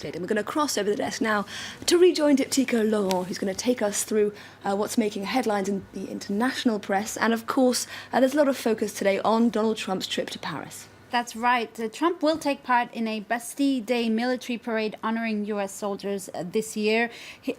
And we're going to cross over the desk now to rejoin Diptyque Laurent, who's going to take us through what's making headlines in the international press. And of course, there's a lot of focus today on Donald Trump's trip to Paris. That's right. Trump will take part in a Bastille Day military parade honoring U.S. soldiers this year.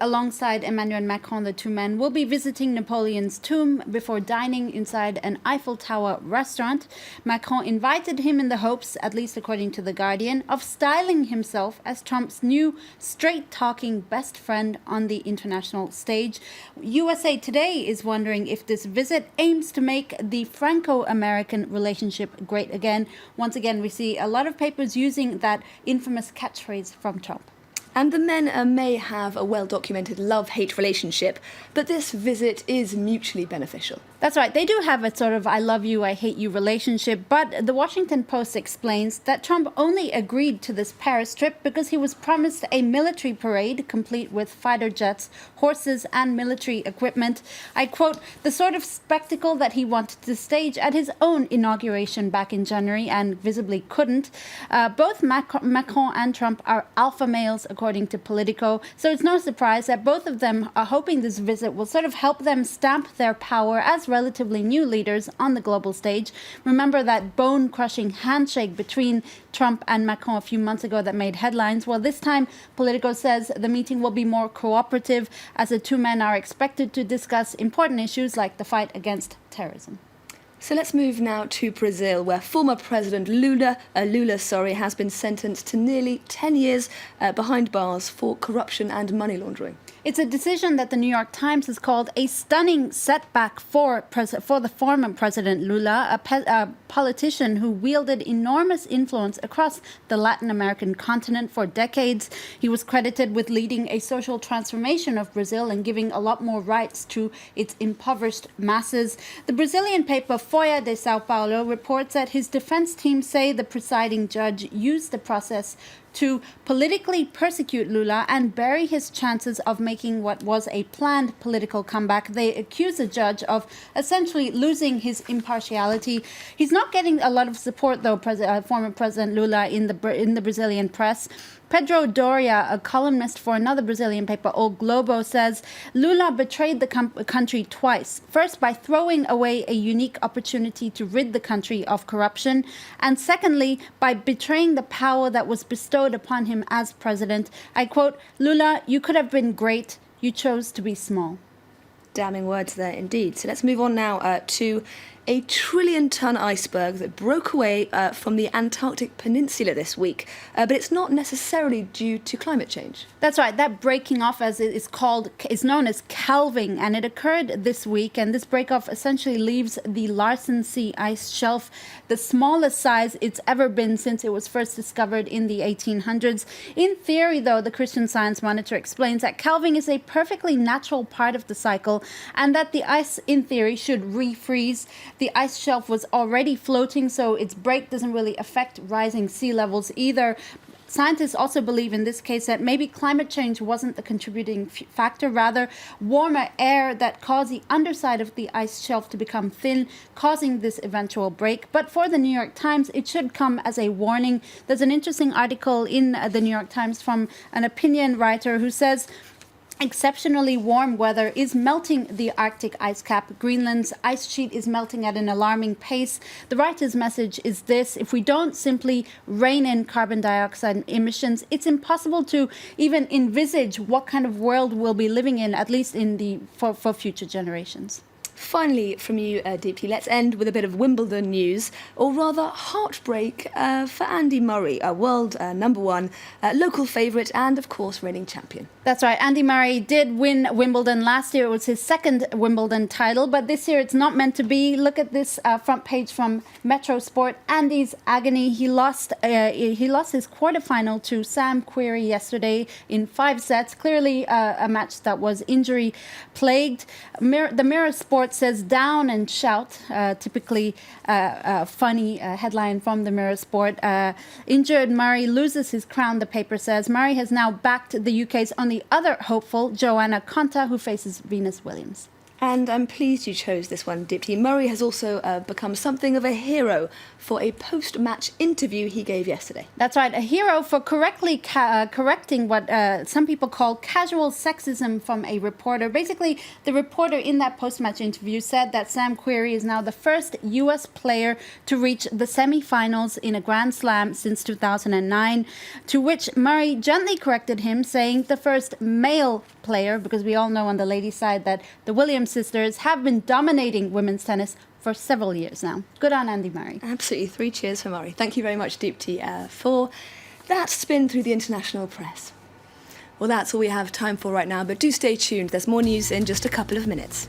Alongside Emmanuel Macron, the two men will be visiting Napoleon's tomb before dining inside an Eiffel Tower restaurant. Macron invited him in the hopes, at least according to The Guardian, of styling himself as Trump's new straight-talking best friend on the international stage. USA Today is wondering if this visit aims to make the Franco-American relationship great again. Once again, we see a lot of papers using that infamous catchphrase from Trump. And the men may have a well-documented love-hate relationship, but this visit is mutually beneficial. That's right. They do have a sort of I love you, I hate you relationship. But the Washington Post explains that Trump only agreed to this Paris trip because he was promised a military parade complete with fighter jets, horses, and military equipment. I quote, the sort of spectacle that he wanted to stage at his own inauguration back in January and visibly couldn't. Both Macron and Trump are alpha males, according to Politico. So it's no surprise that both of them are hoping this visit will sort of help them stamp their power as relatively new leaders on the global stage. Remember that bone-crushing handshake between Trump and Macron a few months ago that made headlines? Well, this time, Politico says the meeting will be more cooperative as the two men are expected to discuss important issues like the fight against terrorism. So let's move now to Brazil, where former President Lula has been sentenced to nearly 10 years behind bars for corruption and money laundering. It's a decision that the New York Times has called a stunning setback for the former President Lula, a politician who wielded enormous influence across the Latin American continent for decades. He was credited with leading a social transformation of Brazil and giving a lot more rights to its impoverished masses. The Brazilian paper Folha de Sao Paulo reports that his defense team say the presiding judge used the process to politically persecute Lula and bury his chances of making what was a planned political comeback. They accuse the judge of essentially losing his impartiality. He's not getting a lot of support, though, former President Lula in the Brazilian press. Pedro Doria, a columnist for another Brazilian paper, O Globo, says Lula betrayed the country twice. First, by throwing away a unique opportunity to rid the country of corruption. And secondly, by betraying the power that was bestowed upon him as president. I quote, Lula, you could have been great. You chose to be small. Damning words there indeed. So let's move on now to a trillion-ton iceberg that broke away from the Antarctic Peninsula this week. But it's not necessarily due to climate change. That's right. That breaking off, as it is known as calving, and it occurred this week. And this breakoff essentially leaves the Larsen Sea ice shelf, the smallest size it's ever been since it was first discovered in the 1800s. In theory, though, the Christian Science Monitor explains that calving is a perfectly natural part of the cycle and that the ice, in theory, should refreeze. The ice shelf was already floating, so its break doesn't really affect rising sea levels either. Scientists also believe in this case that maybe climate change wasn't the contributing factor, rather warmer air that caused the underside of the ice shelf to become thin, causing this eventual break. But for the New York Times, it should come as a warning. There's an interesting article in the New York Times from an opinion writer who says, exceptionally warm weather is melting the Arctic ice cap. Greenland's ice sheet is melting at an alarming pace. The writer's message is this: if we don't simply rein in carbon dioxide emissions, it's impossible to even envisage what kind of world we'll be living in, at least for future generations. Finally, from you, Diptyque, let's end with a bit of Wimbledon news, or rather heartbreak for Andy Murray, a world number one, local favourite and, of course, reigning champion. That's right. Andy Murray did win Wimbledon last year. It was his second Wimbledon title, but this year it's not meant to be. Look at this front page from Metro Sport. Andy's agony. He lost his quarterfinal to Sam Querrey yesterday in 5 sets. Clearly a match that was injury plagued. The Mirror Sport says down and shout. Typically funny headline from the Mirror Sport. Injured Murray loses his crown, the paper says. Murray has now backed the UK's only other hopeful, Joanna Konta, who faces Venus Williams. And I'm pleased you chose this one, Dipti. Murray has also become something of a hero for a post-match interview he gave yesterday. That's right, a hero for correctly correcting what some people call casual sexism from a reporter. Basically, the reporter in that post-match interview said that Sam Querrey is now the first U.S. player to reach the semi-finals in a Grand Slam since 2009, to which Murray gently corrected him, saying the first male player, because we all know on the ladies' side that the Williams sisters have been dominating women's tennis for several years now. Good on Andy Murray. Absolutely. 3 cheers for Murray. Thank you very much, Deepti, for that spin through the international press. Well, that's all we have time for right now, but do stay tuned. There's more news in just a couple of minutes.